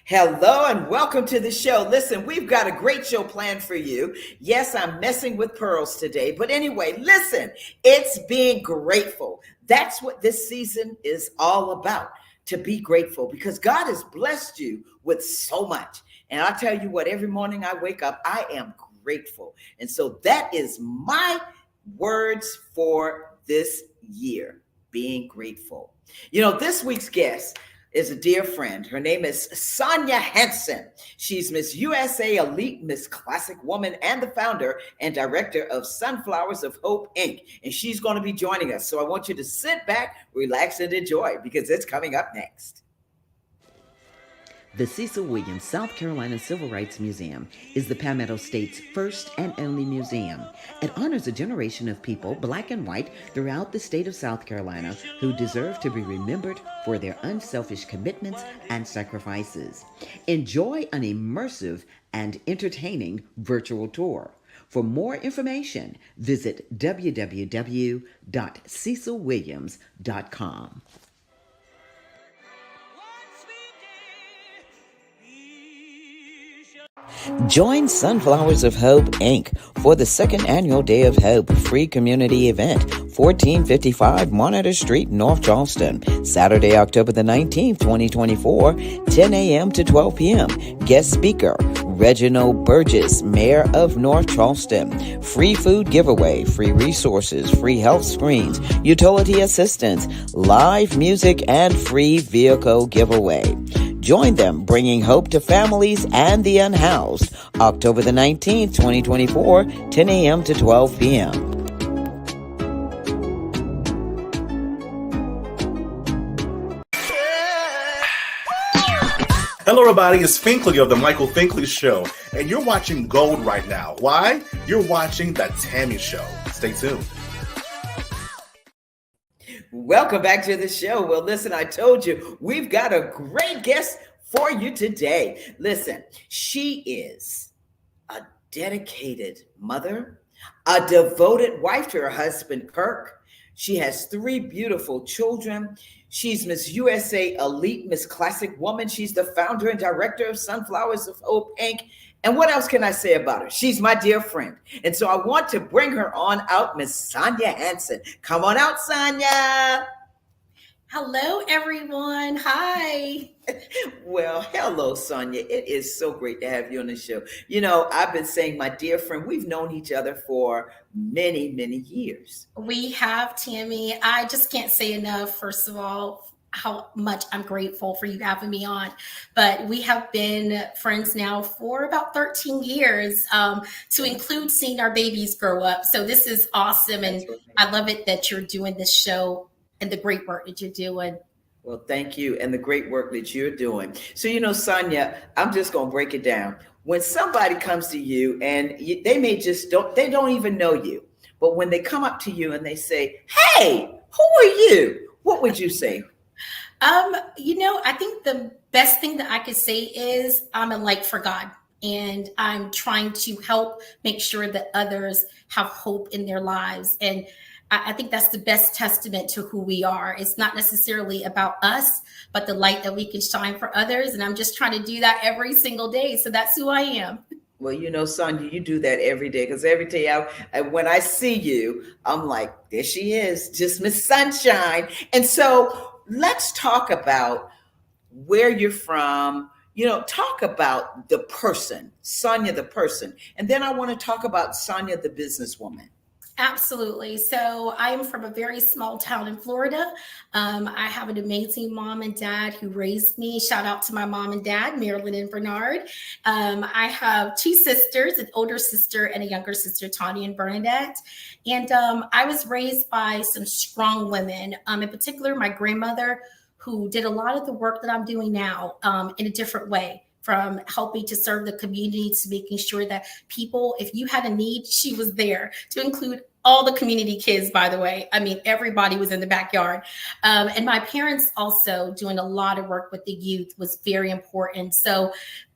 Hello and welcome to the show. Listen, we've got a great show planned for you. Yes, I'm messing with pearls today, but anyway, listen, it's being grateful. That's what this season is all about, to be grateful because God has blessed you with so much. And I'll tell you what, every morning I wake up, I am grateful. And so that is my words for this year, being grateful. This week's guest is a dear friend. Her name is Sonia Hanson. She's Miss USA Elite Miss Classic Woman and the founder and director of Sunflowers of Hope, Inc. And she's going to be joining us. So I want you to sit back, relax, and enjoy because it's coming up next. The Cecil Williams South Carolina Civil Rights Museum is the Palmetto State's first and only museum. It honors a generation of people, black and white, throughout the state of South Carolina who deserve to be remembered for their unselfish commitments and sacrifices. Enjoy an immersive and entertaining virtual tour. For more information, visit www.cecilwilliams.com. Join Sunflowers of Hope, Inc. for the second annual Day of Hope free community event, 1455 Monitor Street, North Charleston, Saturday, October the 19th, 2024, 10 a.m. to 12 p.m. Guest speaker, Reginald Burgess, Mayor of North Charleston. Free food giveaway, free resources, free health screens, utility assistance, live music, and free vehicle giveaway. Join them, bringing hope to families and the unhoused. October the 19th, 2024, 10 a.m. to 12 p.m. Hello, everybody. It's Finkley of The Michael Finkley Show, and you're watching Gold right now. Why? You're watching The Tammy Show. Stay tuned. Welcome back to the show. Well, listen, I told you we've got a great guest for you today. Listen, she is a dedicated mother, a devoted wife to her husband, Kirk. She has 3 beautiful children. She's Miss USA Elite Miss Classic Woman. She's the founder and director of Sunflowers of Hope, Inc. And what else can I say about her? She's my dear friend. And so I want to bring her on out, Miss Sonia Hanson. Come on out, Sonia. Hello, everyone. Hi. Well, hello, Sonia. It is so great to have you on the show. I've been saying, my dear friend, we've known each other for many, many years. We have, Tammy. I just can't say enough, first of all, how much I'm grateful for you having me on. But we have been friends now for about 13 years, to include seeing our babies grow up. So this is awesome. And right. I love it that you're doing this show and the great work that you're doing. Well, thank you. And the great work that you're doing. So, Sonia, I'm just going to break it down. When somebody comes to you and they may they don't even know you, but when they come up to you and they say, hey, who are you? What would you say? I think the best thing that I could say is I'm a light for God. And I'm trying to help make sure that others have hope in their lives. And I think that's the best testament to who we are. It's not necessarily about us, but the light that we can shine for others. And I'm just trying to do that every single day. So that's who I am. Well, Sonia, you do that every day because every day when I see you, I'm like, there she is, just Miss Sunshine. And so let's talk about where you're from. Talk about the person, Sonia, the person. And then I want to talk about Sonia, the businesswoman. Absolutely. So I am from a very small town in Florida. I have an amazing mom and dad who raised me. Shout out to my mom and dad, Marilyn and Bernard. I have 2 sisters, an older sister and a younger sister, Tanya and Bernadette. And I was raised by some strong women, in particular, my grandmother, who did a lot of the work that I'm doing now in a different way. From helping to serve the community to making sure that people, if you had a need, she was there, to include all the community kids, by the way. I mean, everybody was in the backyard. And my parents also doing a lot of work with the youth was very important. So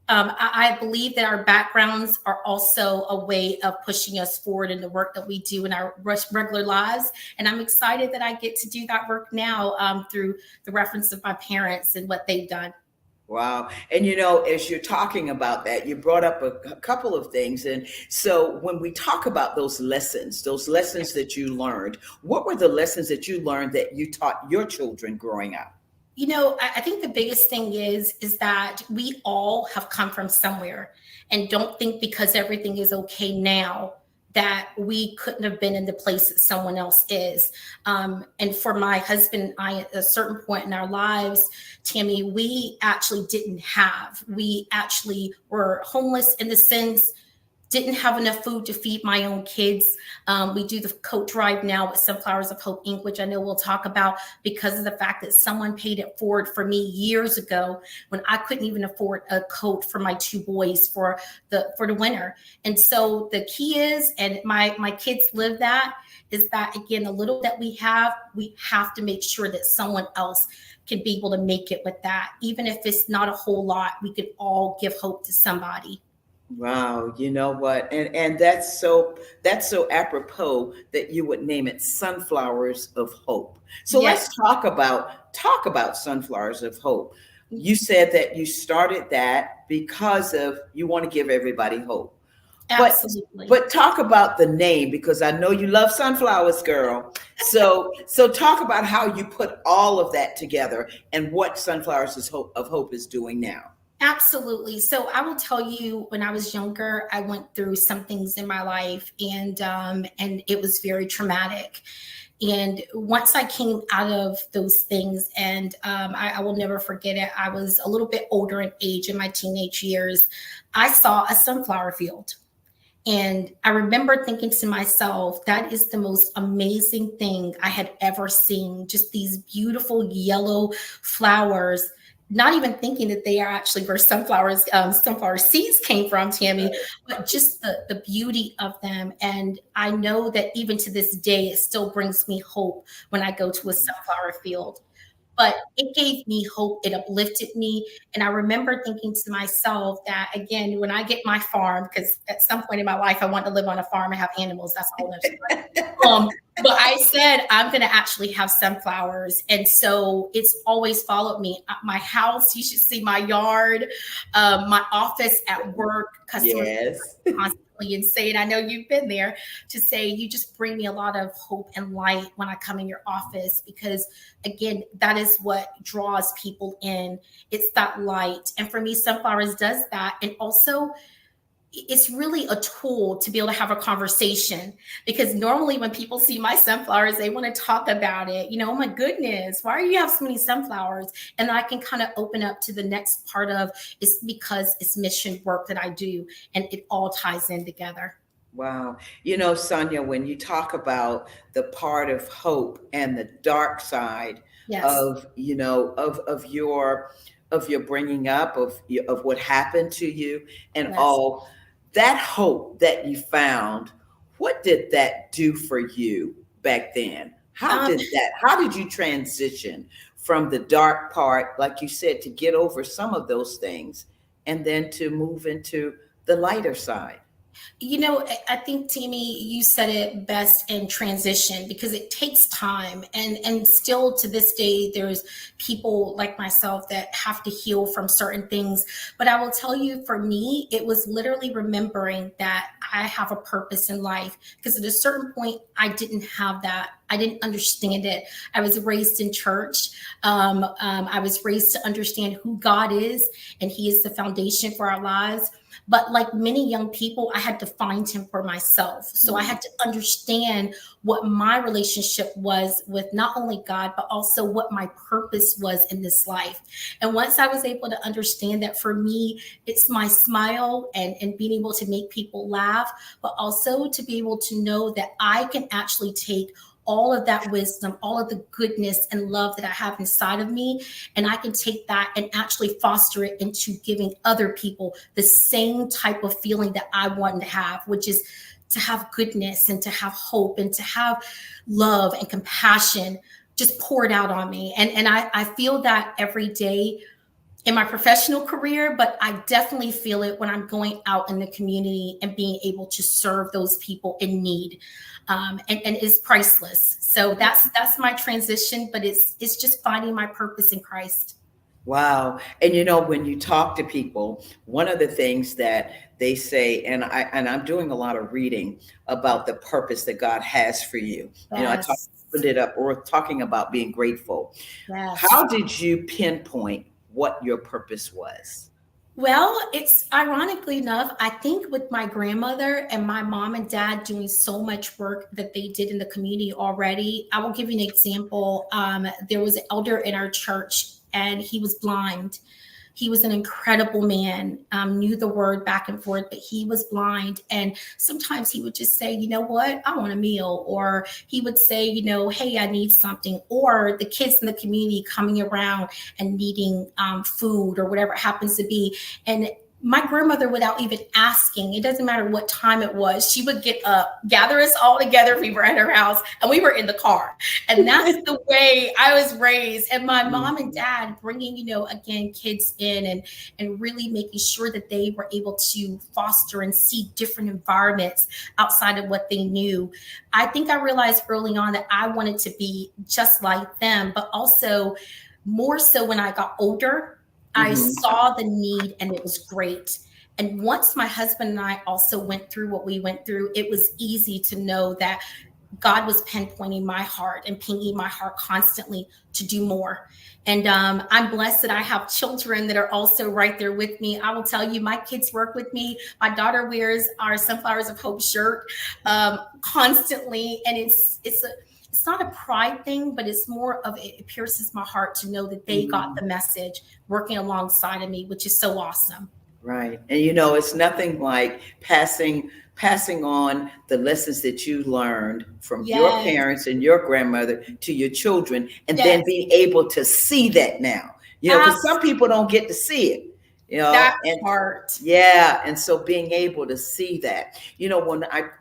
I believe that our backgrounds are also a way of pushing us forward in the work that we do in our regular lives. And I'm excited that I get to do that work now through the reference of my parents and what they've done. Wow. And as you're talking about that, you brought up a couple of things. And so when we talk about those lessons that you learned, what were the lessons that you learned that you taught your children growing up? I think the biggest thing is that we all have come from somewhere, and don't think because everything is okay now that we couldn't have been in the place that someone else is. And for my husband and I, at a certain point in our lives, Tammy, we actually didn't have. We actually were homeless in the sense, didn't have enough food to feed my own kids. We do the coat drive now with Sunflowers of Hope Inc., which I know we'll talk about, because of the fact that someone paid it forward for me years ago when I couldn't even afford a coat for my two boys for the winter. And so the key is, and my kids live that, is that again, the little that we have to make sure that someone else can be able to make it with that. Even if it's not a whole lot, we could all give hope to somebody. Wow, you know what? And that's so apropos that you would name it Sunflowers of Hope. So Yes. let's talk about Sunflowers of Hope. You said that you started that because of you want to give everybody hope. But Absolutely. but talk about the name, because I know you love sunflowers, girl. So talk about how you put all of that together and what of Hope is doing now. Absolutely. So I will tell you, when I was younger, I went through some things in my life, and it was very traumatic. And once I came out of those things, and I will never forget it, I was a little bit older in age in my teenage years. I saw a sunflower field. And I remember thinking to myself, that is the most amazing thing I had ever seen. Just these beautiful yellow flowers, not even thinking that they are actually where sunflower seeds came from, Tammy, but just the beauty of them. And I know that even to this day, it still brings me hope when I go to a sunflower field. But it gave me hope. It uplifted me. And I remember thinking to myself that, again, when I get my farm, because at some point in my life, I want to live on a farm and have animals. That's a whole nother story. But I said, I'm going to actually have sunflowers. And so it's always followed me. My house, you should see my yard, my office at work, customers Yes. constantly and saying, I know you've been there, to say, you just bring me a lot of hope and light when I come in your office, because again, that is what draws people in. It's that light. And for me, sunflowers does that. And also, it's really a tool to be able to have a conversation, because normally when people see my sunflowers, they want to talk about it. Oh my goodness, why do you have so many sunflowers? And I can kind of open up to the next part of, it's because it's mission work that I do, and it all ties in together. Wow. Sonia, when you talk about the part of hope and the dark side Yes. of your bringing up of what happened to you and Yes. all that hope that you found, what did that do for you back then? Um, How did you transition from the dark part, like you said, to get over some of those things and then to move into the lighter side? I think, Tammy, you said it best in transition, because it takes time. And still to this day, there's people like myself that have to heal from certain things. But I will tell you, for me, it was literally remembering that I have a purpose in life, because at a certain point, I didn't have that. I didn't understand it. I was raised in church. I was raised to understand who God is, and He is the foundation for our lives. But like many young people, I had to find Him for myself. So I had to understand what my relationship was with not only God, but also what my purpose was in this life. And once I was able to understand that, for me, it's my smile and being able to make people laugh, but also to be able to know that I can actually take all of that wisdom, all of the goodness and love that I have inside of me, and I can take that and actually foster it into giving other people the same type of feeling that I want to have, which is to have goodness and to have hope and to have love and compassion just poured out on me. And I feel that every day in my professional career, but I definitely feel it when I'm going out in the community and being able to serve those people in need. And it's priceless. So that's my transition, but it's just finding my purpose in Christ. Wow. And when you talk to people, one of the things that they say, and I'm doing a lot of reading about the purpose that God has for you. I Yes. opened it up or talking about being grateful. Yes. How did you pinpoint what your purpose was? Well, it's ironically enough, I think with my grandmother and my mom and dad doing so much work that they did in the community already. I will give you an example. There was an elder in our church and he was blind. He was an incredible man, knew the word back and forth, but he was blind. And sometimes he would just say, you know what, I want a meal. Or he would say, hey, I need something. Or the kids in the community coming around and needing food or whatever it happens to be. And my grandmother, without even asking, it doesn't matter what time it was, she would get up, gather us all together. We were at her house and we were in the car. And that's the way I was raised. And my mom and dad bringing, again, kids in and really making sure that they were able to foster and see different environments outside of what they knew. I think I realized early on that I wanted to be just like them, but also more so when I got older. I saw the need and it was great. And once my husband and I also went through what we went through, it was easy to know that God was pinpointing my heart and pinging my heart constantly to do more. And I'm blessed that I have children that are also right there with me. I will tell you, my kids work with me. My daughter wears our Sunflowers of Hope shirt constantly. And it's not a pride thing, but it's more of it pierces my heart to know that they got the message working alongside of me, which is so awesome. Right. And it's nothing like passing on the lessons that you learned from your Yes. parents and your grandmother to your children, and then Yes. being able to see that now. Because some people don't get to see it. That And part. yeah, and so being able to see that,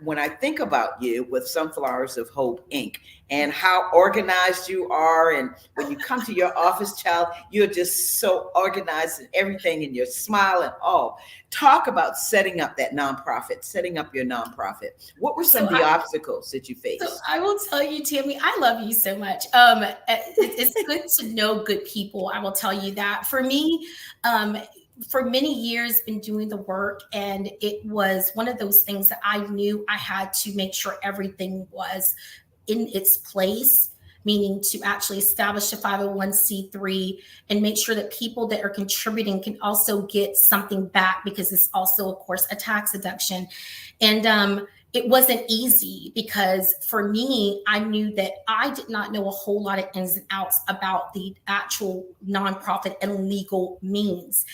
when I think about you with Sunflowers of Hope Inc. and how organized you are, and when you come to your office, child, you're just so organized and everything, and your smile and all. Talk about setting up your nonprofit. What were some of the obstacles that you faced? So I will tell you, Tammy, I love you so much. It's good to know good people. I will tell you that. For me, for many years been doing the work, and it was one of those things that I knew I had to make sure everything was in its place, meaning to actually establish a 501c3 and make sure that people that are contributing can also get something back, because it's also, of course, a tax deduction. And it wasn't easy because for me, I knew that I did not know a whole lot of ins and outs about the actual nonprofit and legal means.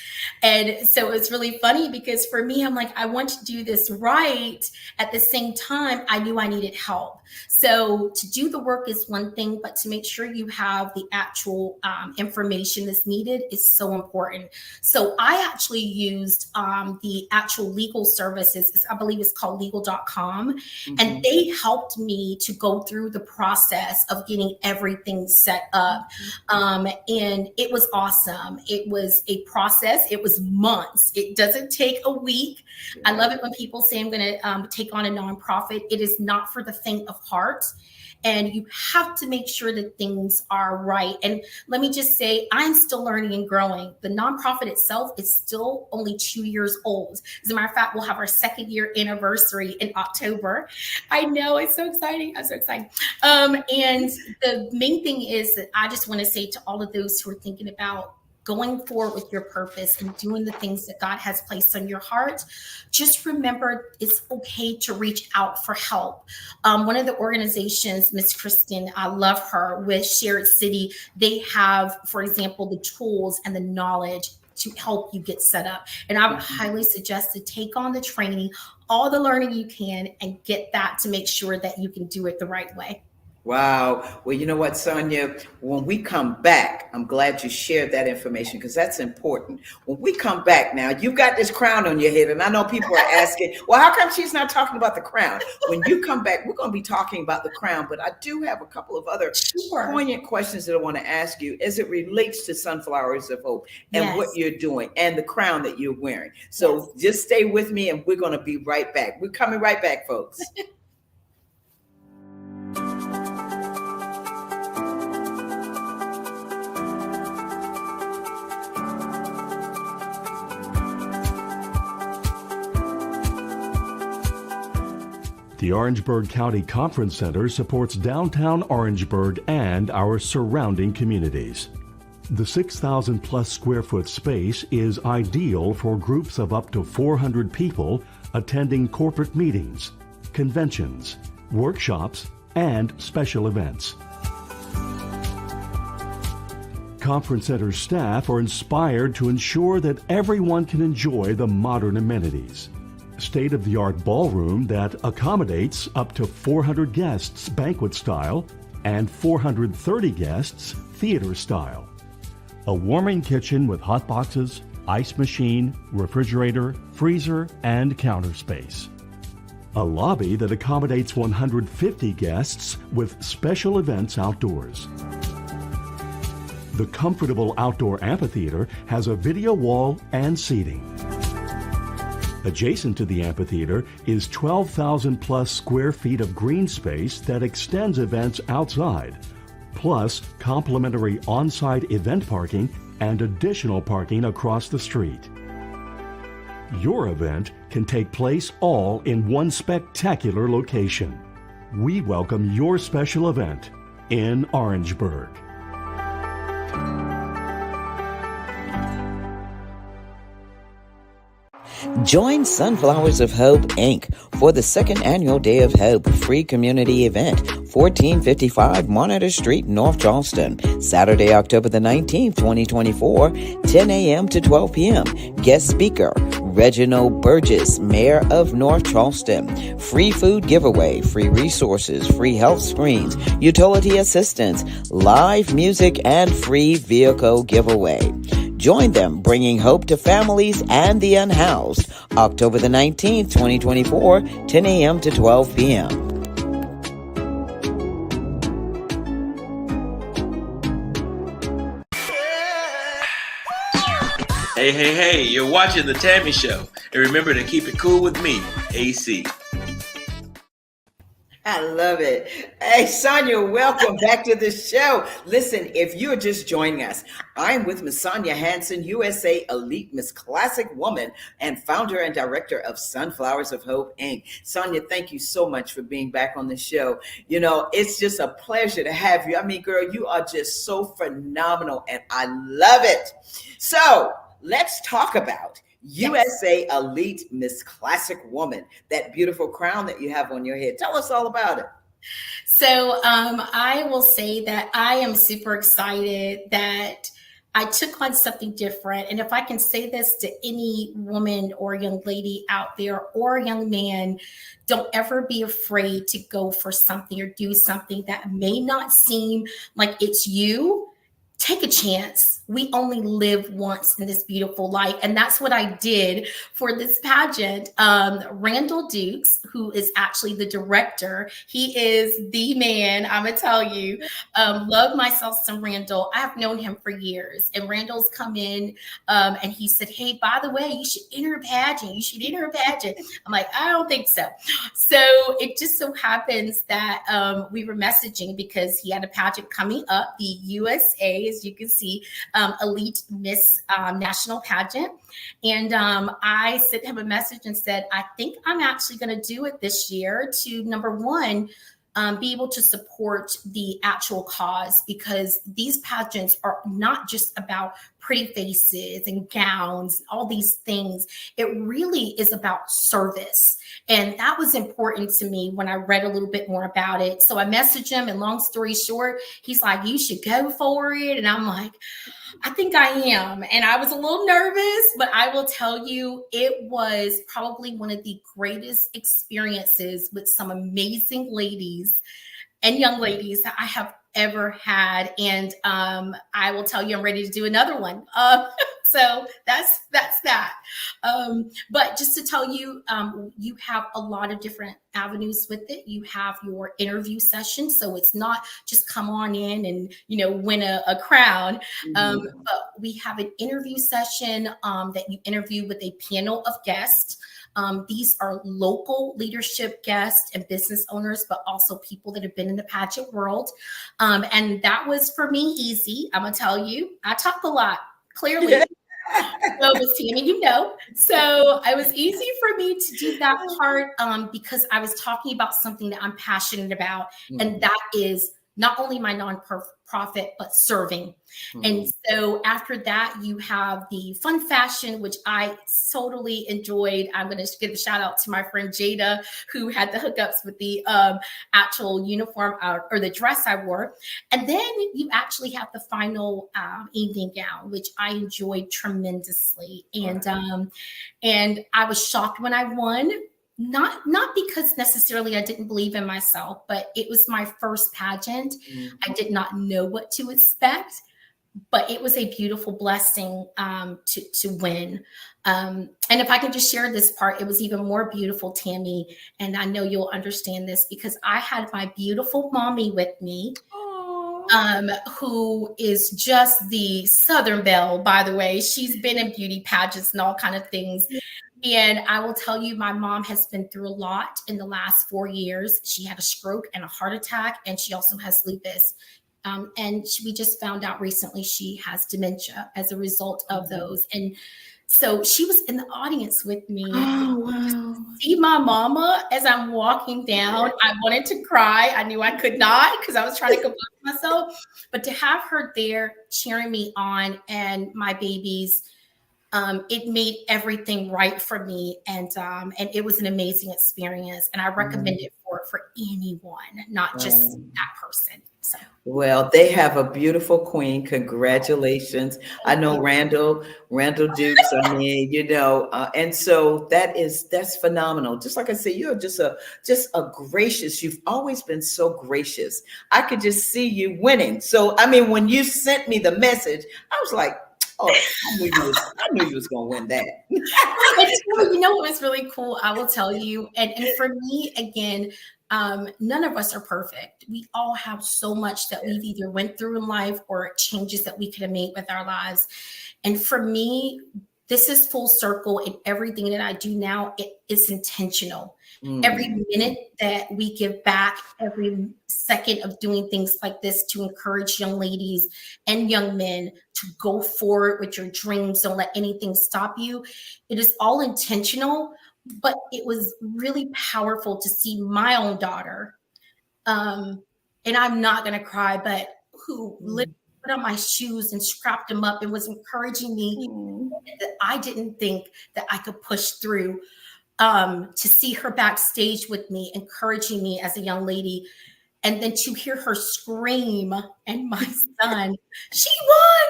And so it's really funny because for me, I'm like, I want to do this right. At the same time, I knew I needed help. So to do the work is one thing, but to make sure you have the actual information that's needed is so important. So I actually used the actual legal services. I believe it's called legal.com. And they helped me to go through the process of getting everything set up. And it was awesome. It was a process. It was months. It doesn't take a week. I love it when people say I'm going to take on a nonprofit. It is not for the faint of heart. And you have to make sure that things are right. And let me just say, I'm still learning and growing. The nonprofit itself is still only 2 years old. As a matter of fact, we'll have our 2nd-year anniversary in October. I know, it's so exciting. I'm so excited. And the main thing is that I just want to say to all of those who are thinking about going forward with your purpose and doing the things that God has placed on your heart, just remember it's okay to reach out for help. One of the organizations, Miss Kristen, I love her, with Shared City, they have, for example, the tools and the knowledge to help you get set up. And I would highly suggest to take on the training, all the learning you can, and get that to make sure that you can do it the right way. Wow. Well, you know what, Sonia, when we come back, I'm glad you shared that information because that's important. When we come back now, you've got this crown on your head, and I know people are asking, well, how come she's not talking about the crown? When you come back, we're going to be talking about the crown, but I do have a couple of other poignant questions that I want to ask you as it relates to Sunflowers of Hope and what you're doing and the crown that you're wearing. So just stay with me, and we're going to be right back. We're coming right back, folks. The Orangeburg County Conference Center supports downtown Orangeburg and our surrounding communities. The 6,000 plus square foot space is ideal for groups of up to 400 people attending corporate meetings, conventions, workshops, and special events. Conference Center staff are inspired to ensure that everyone can enjoy the modern amenities. State-of-the-art ballroom that accommodates up to 400 guests banquet style and 430 guests theater style. A warming kitchen with hot boxes, ice machine, refrigerator, freezer, and counter space. A lobby that accommodates 150 guests with special events outdoors. The comfortable outdoor amphitheater has a video wall and seating. Adjacent to the amphitheater is 12,000 plus square feet of green space that extends events outside, plus complimentary on-site event parking and additional parking across the street. Your event can take place all in one spectacular location. We welcome your special event in Orangeburg. Join Sunflowers of Hope, Inc. for the second annual Day of Hope free community event, 1455 Monitor Street, North Charleston, Saturday, October the 19th, 2024, 10 a.m. to 12 p.m. Guest speaker, Reginald Burgess, Mayor of North Charleston. Free food giveaway, free resources, free health screens, utility assistance, live music, and free vehicle giveaway. Join them, bringing hope to families and the unhoused. October the 19th, 2024, 10 a.m. to 12 p.m. Hey, you're watching The Tammy Show. And remember to keep it cool with me, AC. I love it. Hey, Sonia, welcome back to the show. Listen, if you're just joining us, I'm with Miss Sonia Hanson, USA Elite Miss Classic Woman and founder and director of Sunflowers of Hope, Inc. Sonia, thank you so much for being back on the show. You know, it's just a pleasure to have you. I mean, girl, you are just so phenomenal and I love it. So let's talk about USA Elite Miss Classic Woman, that beautiful crown that you have on your head. Tell us all about it. So I will say that I am super excited that I took on something different. And if I can say this to any woman or young lady out there or young man, don't ever be afraid to go for something or do something that may not seem like it's you. Take a chance. We only live once in this beautiful life. And that's what I did for this pageant. Randall Dukes, who is actually the director, he is the man, I'm going to tell you. Love myself some Randall. I have known him for years. And Randall's come in and he said, hey, by the way, you should enter a pageant. You should enter a pageant. I'm like, I don't think so. So it just so happens that we were messaging because he had a pageant coming up, the USA, as you can see, Elite Miss National Pageant. And I sent him a message and said, I think I'm actually going to do it this year to, number one, be able to support the actual cause, because these pageants are not just about pretty faces and gowns, all these things. It really is about service. And that was important to me when I read a little bit more about it. So I messaged him, and long story short, he's like, you should go for it. And I'm like, I think I am. And I was a little nervous, but I will tell you, it was probably one of the greatest experiences with some amazing ladies and young ladies that I have ever had. And I will tell you, I'm ready to do another one. So that's that. But just to tell you, you have a lot of different avenues with it. You have your interview session. So it's not just come on in and, win a crown. But we have an interview session that you interview with a panel of guests. These are local leadership guests and business owners, but also people that have been in the pageant world. And that was, for me, easy. I'm going to tell you, I talk a lot, clearly. So, Miss Tammy, you know, so it was easy for me to do that part because I was talking about something that I'm passionate about, and that is not only my nonprofit, but serving. And so after that, you have the fun fashion, which I totally enjoyed. I'm going to give a shout out to my friend Jada, who had the hookups with the actual uniform or the dress I wore. And then you actually have the final evening gown, which I enjoyed tremendously. And I was shocked when I won. Not because necessarily I didn't believe in myself, but it was my first pageant. I did not know what to expect, but it was a beautiful blessing to win. And if I can just share this part, it was even more beautiful, Tammy. And I know you'll understand this because I had my beautiful mommy with me, who is just the Southern Belle, by the way. She's been in beauty pageants and all kind of things. And I will tell you, my mom has been through a lot in the last 4 years. She had a stroke and a heart attack, and she also has lupus. We just found out recently she has dementia as a result of those. And so she was in the audience with me. Oh, wow. See my mama as I'm walking down. I wanted to cry. I knew I could not because I was trying to compose myself. But to have her there cheering me on and my babies, it made everything right for me, and it was an amazing experience. And I recommend it for anyone, not just that person. So. Well, they have a beautiful queen. Congratulations. I know Randall Dukes. I mean, and so that's phenomenal. Just like I said, you're just a gracious, you've always been so gracious. I could just see you winning. So, I mean, when you sent me the message, I was like, oh, I knew you was gonna win that. You know what was really cool? I will tell you, and for me, again, none of us are perfect. We all have so much that we've either went through in life or changes that we could have made with our lives. And for me, this is full circle in everything that I do now. It is intentional. Every minute that we give back, every second of doing things like this to encourage young ladies and young men to go forward with your dreams. Don't let anything stop you. It is all intentional, but it was really powerful to see my own daughter. And I'm not going to cry, but who literally put on my shoes and strapped them up and was encouraging me that I didn't think that I could push through. To see her backstage with me, encouraging me as a young lady, and then to hear her scream, and my son, she won.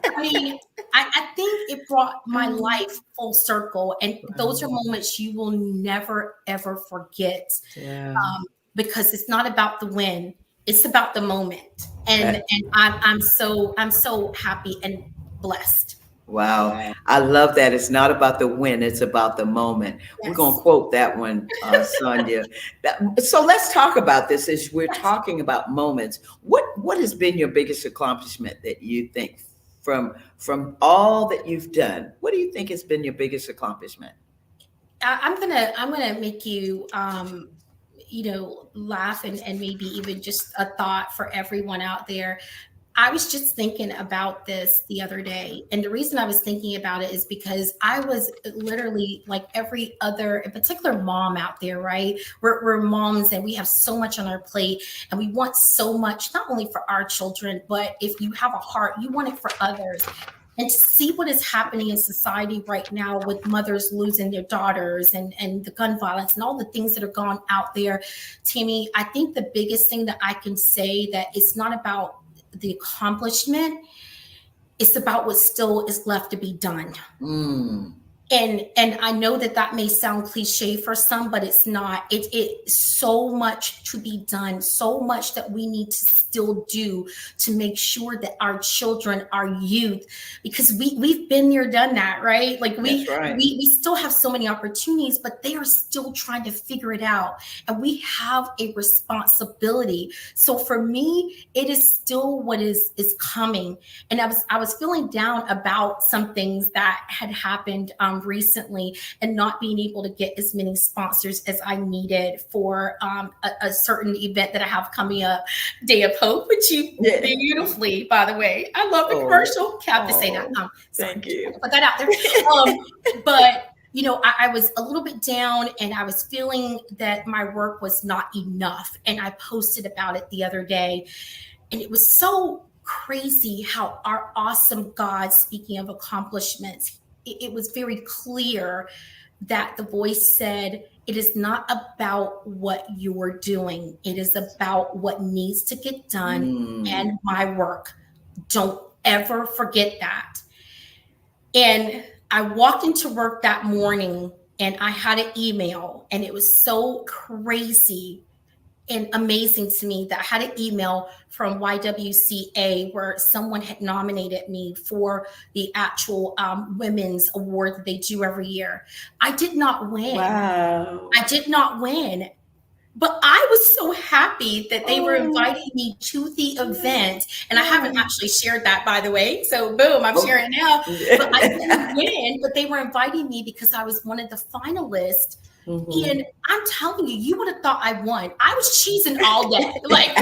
I mean, I think it brought my life full circle, and those are moments you will never ever forget, because it's not about the win; it's about the moment, and I'm so happy and blessed. Wow. I love that. It's not about the win, it's about the moment. Yes. We're going to quote that one, Sonia. So let's talk about this as we're talking about moments. What has been your biggest accomplishment that you think from all that you've done? What do you think has been your biggest accomplishment? I'm gonna make you laugh and maybe even just a thought for everyone out there. I was just thinking about this the other day. And the reason I was thinking about it is because I was literally like every other, in particular, mom out there, right? We're moms and we have so much on our plate and we want so much, not only for our children, but if you have a heart, you want it for others. And to see what is happening in society right now with mothers losing their daughters and the gun violence and all the things that are gone out there, Tammy, I think the biggest thing that I can say that it's not about the accomplishment, it's about what still is left to be done. And I know that may sound cliche for some, but it's not. It's so much to be done, so much that we need to still do to make sure that our children, our youth, because we've been there, done that, right? Like we still have so many opportunities, but they are still trying to figure it out, and we have a responsibility. So for me, it is still what is coming. And I was feeling down about some things that had happened recently, and not being able to get as many sponsors as I needed for a certain event that I have coming up, Day of Hope, which you beautifully, by the way. I love the commercial. Have to say that. Thank you. Put that out there. But you know, I was a little bit down, and I was feeling that my work was not enough. And I posted about it the other day, and it was so crazy how our awesome God, speaking of accomplishments, it was very clear that the voice said, it is not about what you're doing. It is about what needs to get done and my work. Don't ever forget that. And I walked into work that morning, and I had an email, and it was so crazy and amazing to me that I had an email from YWCA where someone had nominated me for the actual women's award that they do every year. I did not win. Wow. I did not win. But I was so happy that they were inviting me to the event. And I haven't actually shared that, by the way. So boom, I'm sharing it now. But I didn't win, but they were inviting me because I was one of the finalists. And I'm telling you, you would have thought I won. I was cheesing all day. Like,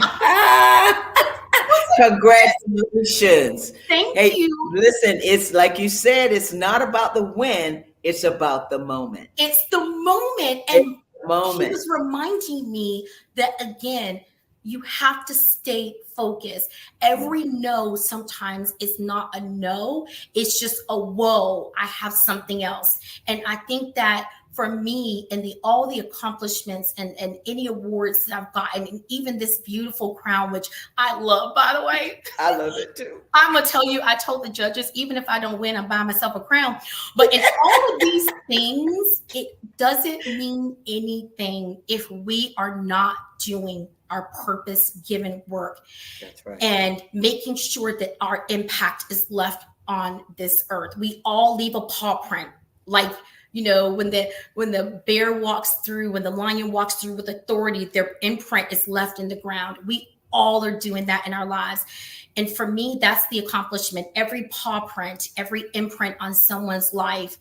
congratulations. Thank you. Listen, it's like you said, it's not about the win, it's about the moment. It's the moment. And he was reminding me that, again, you have to stay focused. Every no sometimes is not a no. It's just a whoa, I have something else. And I think that for me, and all the accomplishments and any awards that I've gotten, and even this beautiful crown, which I love, by the way. I love it too. I'm going to tell you, I told the judges, even if I don't win, I'm buying myself a crown. But in all of these things, it doesn't mean anything if we are not doing our purpose-given work. That's right. And making sure that our impact is left on this earth. We all leave a paw print. Like, you know, when the bear walks through, when the lion walks through with authority, their imprint is left in the ground. We all are doing that in our lives. And for me, that's the accomplishment. Every paw print, every imprint on someone's life,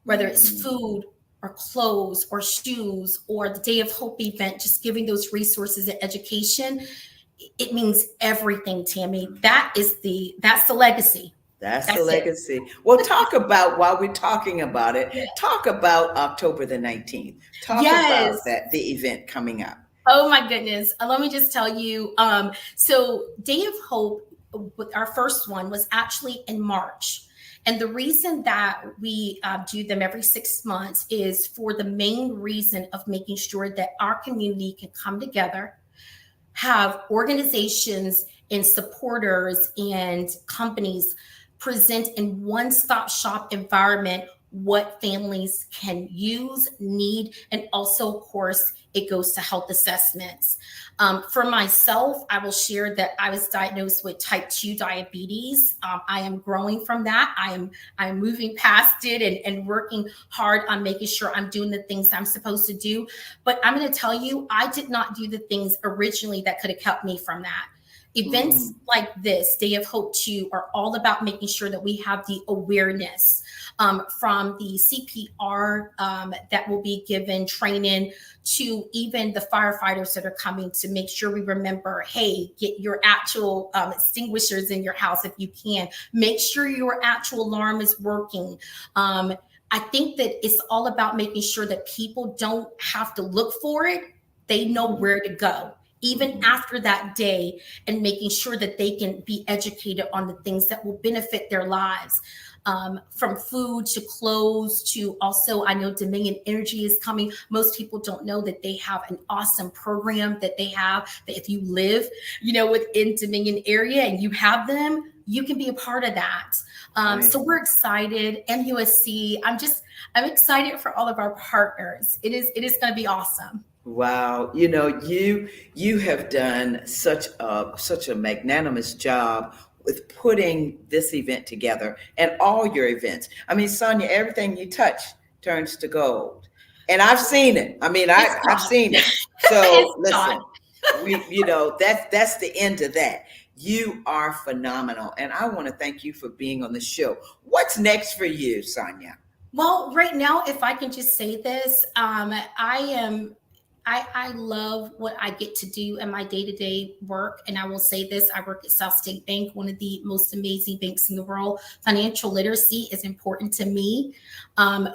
whether it's food or clothes or shoes or the Day of Hope event, just giving those resources and education, it means everything, Tammy. That's the legacy. That's the legacy. Well, talk about, while we're talking about it, talk about October the 19th. Talk about the event coming up. Oh my goodness. Let me just tell you. So Day of Hope, our first one, was actually in March. And the reason that we do them every 6 months is for the main reason of making sure that our community can come together, have organizations and supporters and companies present in one-stop shop environment what families can use, need, and also, of course, it goes to health assessments. For myself, I will share that I was diagnosed with type 2 diabetes. I am growing from that. I'm moving past it and working hard on making sure I'm doing the things I'm supposed to do. But I'm going to tell you, I did not do the things originally that could have kept me from that. Events like this, Day of Hope 2, are all about making sure that we have the awareness from the CPR that will be given training to even the firefighters that are coming to make sure we remember, hey, get your actual extinguishers in your house if you can. Make sure your actual alarm is working. I think that it's all about making sure that people don't have to look for it. They know where to go, even after that day, and making sure that they can be educated on the things that will benefit their lives. From food to clothes to also, I know Dominion Energy is coming. Most people don't know that they have an awesome program that they have, that if you live, within Dominion area and you have them, you can be a part of that. So we're excited. MUSC, I'm excited for all of our partners. It is going to be awesome. Wow. You have done such a magnanimous job with putting this event together and all your events. I mean, Sonia, everything you touch turns to gold. And I've seen it. I mean, I've seen it. So listen, that's the end of that. You are phenomenal. And I want to thank you for being on the show. What's next for you, Sonia? Well, right now, if I can just say this, I love what I get to do in my day-to-day work. And I will say this, I work at South State Bank, one of the most amazing banks in the world. Financial literacy is important to me.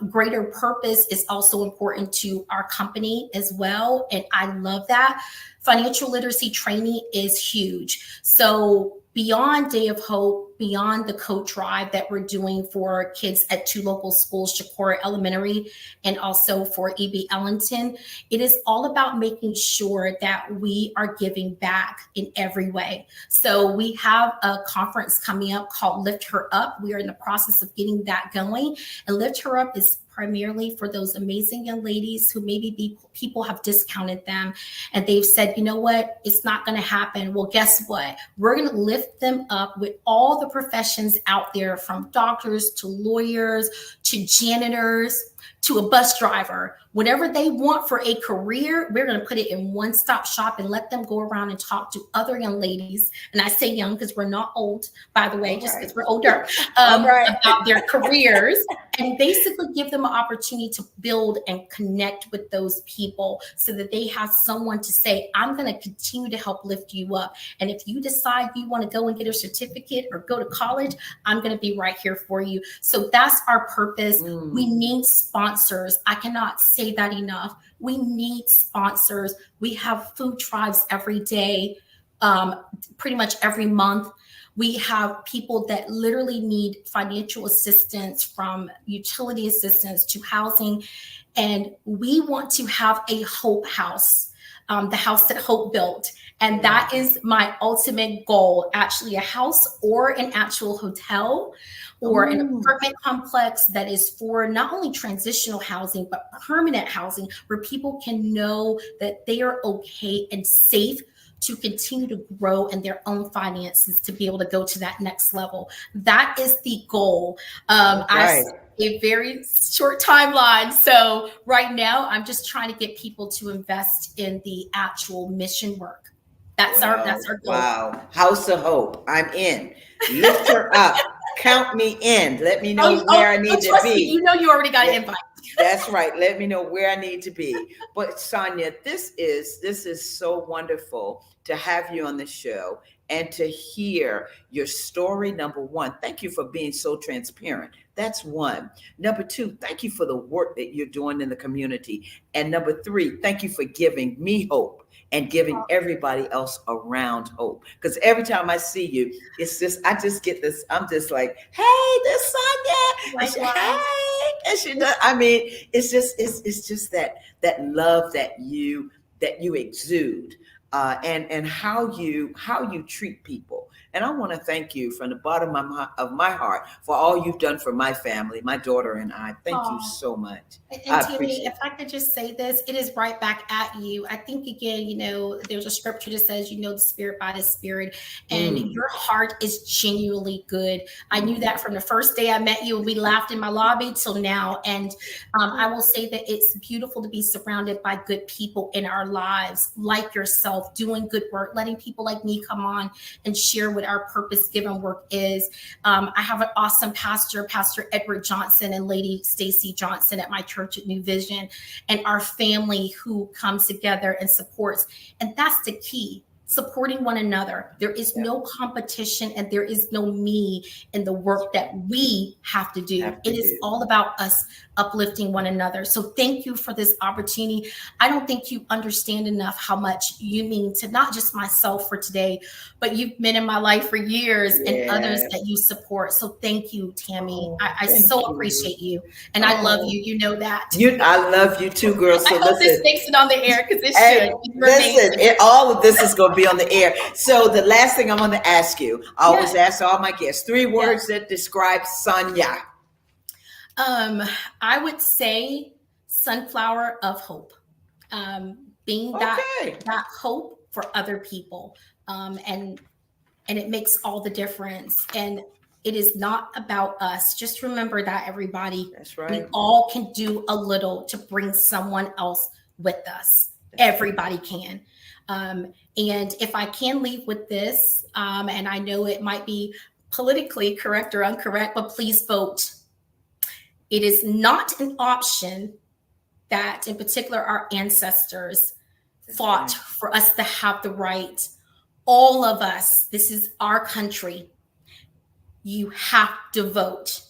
Greater purpose is also important to our company as well. And I love that. Financial literacy training is huge. So beyond Day of Hope, beyond the coat drive that we're doing for kids at 2 local schools, Shakora Elementary and also for E.B. Ellington, it is all about making sure that we are giving back in every way. So we have a conference coming up called Lift Her Up. We are in the process of getting that going. And Lift Her Up is primarily for those amazing young ladies who maybe people have discounted them and they've said, you know what, it's not going to happen. Well, guess what? We're going to lift them up with all the professions out there, from doctors to lawyers to janitors to a bus driver. Whatever they want for a career, we're going to put it in one-stop shop and let them go around and talk to other young ladies. And I say young because we're not old, by the way, just because we're older, about their careers, and basically give them an opportunity to build and connect with those people so that they have someone to say, I'm going to continue to help lift you up. And if you decide you want to go and get a certificate or go to college, I'm going to be right here for you. So that's our purpose. We need sponsors. I cannot say that enough. We need sponsors. We have food drives every day, pretty much every month. We have people that literally need financial assistance, from utility assistance to housing. And we want to have a Hope House, the house that Hope built. And that is my ultimate goal, actually, a house or an actual hotel or an apartment complex that is for not only transitional housing, but permanent housing, where people can know that they are okay and safe to continue to grow in their own finances, to be able to go to that next level. That is the goal. I see a very short timeline. So right now, I'm just trying to get people to invest in the actual mission work. That's our goal. Wow. House of Hope. I'm in. Lift her up. Count me in. Let me know where I need to be. You know you already got an invite. That's right. Let me know where I need to be. But Sonia, this is so wonderful to have you on the show and to hear your story. Number one, thank you for being so transparent. That's one. Number two, thank you for the work that you're doing in the community. And number three, thank you for giving me hope and giving everybody else around hope. Because every time I see you, it's just, I just get this, I'm just like, hey, this Sonia. And she, hey. And she does, I mean, it's just that love that you exude, and how you treat people. And I want to thank you from the bottom of my heart for all you've done for my family, my daughter and I. Thank you so much. And Tammy, if I could just say this, it is right back at you. I think, again, there's a scripture that says, the Spirit by the Spirit, and your heart is genuinely good. I knew that from the first day I met you, and we laughed in my lobby till now. And I will say that it's beautiful to be surrounded by good people in our lives, like yourself, doing good work, letting people like me come on and share what our purpose-given work is. I have an awesome pastor, Pastor Edward Johnson and Lady Stacy Johnson at my church at New Vision, and our family who comes together and supports. And that's the key. Supporting one another. There is no competition and there is no me in the work that we have to do. It is all about us uplifting one another. So thank you for this opportunity. I don't think you understand enough how much you mean to not just myself for today, but you've been in my life for years and others that you support. So thank you, Tammy. I so appreciate you. And I love you. You know that. I love you too, girl. So I hope this makes it on the air, because it should. Listen, all of this is going to be on the air. So the last thing I'm going to ask you, I always ask all my guests, 3 words that describe Sonia. I would say sunflower of hope, being that hope for other people. And it makes all the difference. And it is not about us. Just remember that, everybody. That's right. We all can do a little to bring someone else with us. Everybody can. And if I can leave with this, and I know it might be politically correct or incorrect, but please vote. It is not an option that, in particular, our ancestors fought for us to have the right. All of us, this is our country. You have to vote.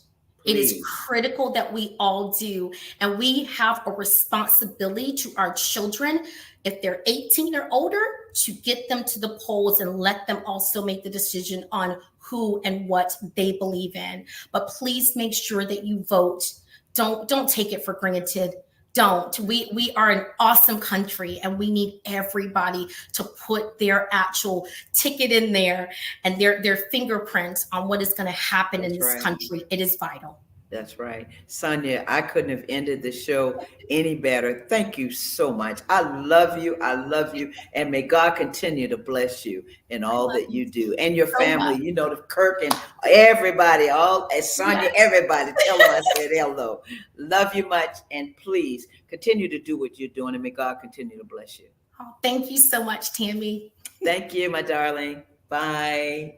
It is critical that we all do. And we have a responsibility to our children, if they're 18 or older, to get them to the polls and let them also make the decision on who and what they believe in. But please make sure that you vote. Don't take it for granted. Don't. We are an awesome country, and we need everybody to put their actual ticket in there and their fingerprints on what is going to happen in this country. It is vital. That's right. Sonia, I couldn't have ended the show any better. Thank you so much. I love you. I love you. And may God continue to bless you in all that you do. And your family, you know, the Kirk and everybody, all Sonia, everybody, tell them I said hello. Love you much. And please continue to do what you're doing. And may God continue to bless you. Oh, thank you so much, Tammy. Thank you, my darling. Bye.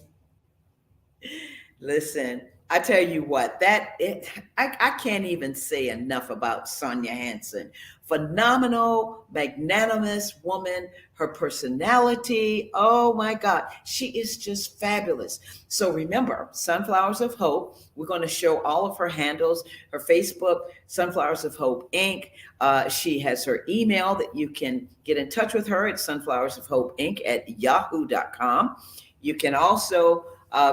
Listen. I tell you what, I can't even say enough about Sonia Hanson. Phenomenal, magnanimous woman, her personality. Oh my God, she is just fabulous. So remember, Sunflowers of Hope, we're going to show all of her handles, her Facebook, Sunflowers of Hope, Inc. She has her email that you can get in touch with her at sunflowersofhopeinc@yahoo.com. You can also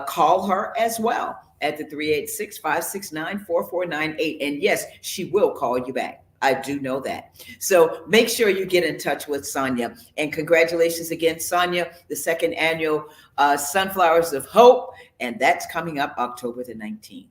call her as well at the 386-569-4498. And yes, she will call you back. I do know that. So make sure you get in touch with Sonia. And congratulations again, Sonia, the second annual Sunflowers of Hope. And that's coming up October the 19th.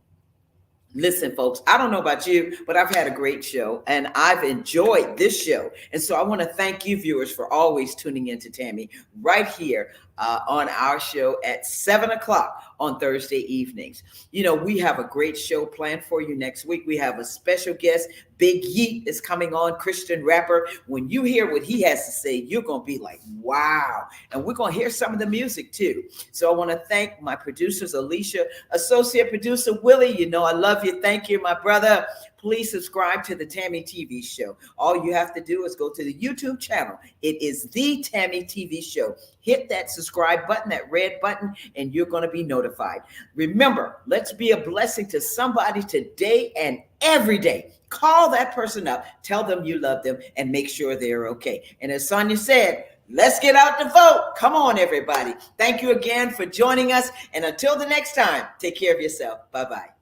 Listen, folks, I don't know about you, but I've had a great show and I've enjoyed this show. And so I want to thank you, viewers, for always tuning in to Tammy right here on our show at 7 o'clock on Thursday evenings. You know, we have a great show planned for you next week. We have a special guest. Big Yeet is coming on, Christian rapper. When you hear what he has to say, you're going to be like, wow. And we're going to hear some of the music too. So I want to thank my producers, Alicia, associate producer Willie. You know, I love you. Thank you, my brother. Please subscribe to the Tammy TV show. All you have to do is go to the YouTube channel. It is the Tammy TV show. Hit that subscribe button, that red button, and you're going to be notified. Remember, let's be a blessing to somebody today and every day. Call that person up, tell them you love them, and make sure they're okay. And as Sonia said, let's get out to vote. Come on, everybody. Thank you again for joining us. And until the next time, take care of yourself. Bye-bye.